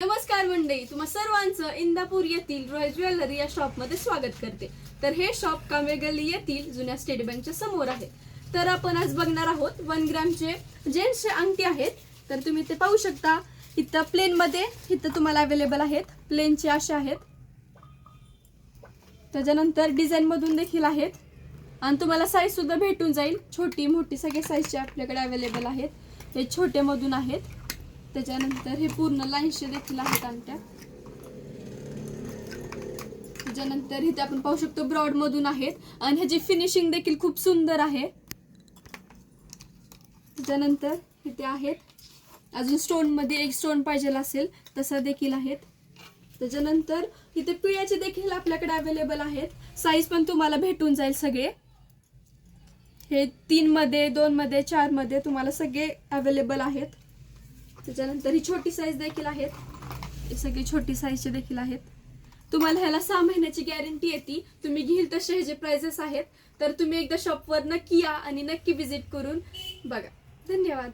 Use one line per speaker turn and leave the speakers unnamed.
नमस्कार मंडळी, तुम्हा सर्वांचं इंदापूर येथील रॉयल ज्वेलरी या शॉपमध्ये स्वागत करते। तर हे शॉप कांबळे गल्ली येथील जुन्या स्टेट बँकच्या समोर आहे। तर आपण आज बघणार आहोत 1 ग्रॅमचे जेंट्सचे अंगठी आहेत। तर तुम्ही ते पाहू शकता, इथं प्लेन मध्ये इथं तुम्हाला अवेलेबल आहेत, प्लेनचे असे आहेत। त्याच्यानंतर डिझाइन मधून देखील आहेत आणि तुम्हाला साईज सुद्धा भेटून जाईल, छोटी मोठी सगळे साईजचे आपल्याकडे अवेलेबल आहेत। हे छोटे मधून आहेत, त्याच्यानंतर हे पूर्ण लाईनचे देखील आहेत अंगठ्या। त्याच्यानंतर इथे आपण पाहू शकतो ब्रॉड मधून आहेत आणि ह्याची फिनिशिंग देखील खूप सुंदर आहे। त्याच्यानंतर इथे आहेत अजून स्टोन मध्ये एक स्टोन पाहिजे असेल तसा देखील आहेत। त्याच्यानंतर इथे पिळ्याचे देखील आपल्याकडे अवेलेबल आहेत, साईज पण तुम्हाला भेटून जाईल सगळे। हे 3 मध्ये 2 मध्ये 4 मध्ये तुम्हाला सगळे अवेलेबल आहेत। त्याच्यानंतर ही छोटी साईज देखील आहेत, हे सगळे छोटी साईजचे देखील आहेत। तुम्हाला ह्याला 6 महिन्याची गॅरंटी येते, तुम्ही घेईल तसे ह्याचे प्राइसेस आहेत। तर तुम्ही एकदा शॉपवर नक्की या आणि नक्की विजिट करून बघा। धन्यवाद।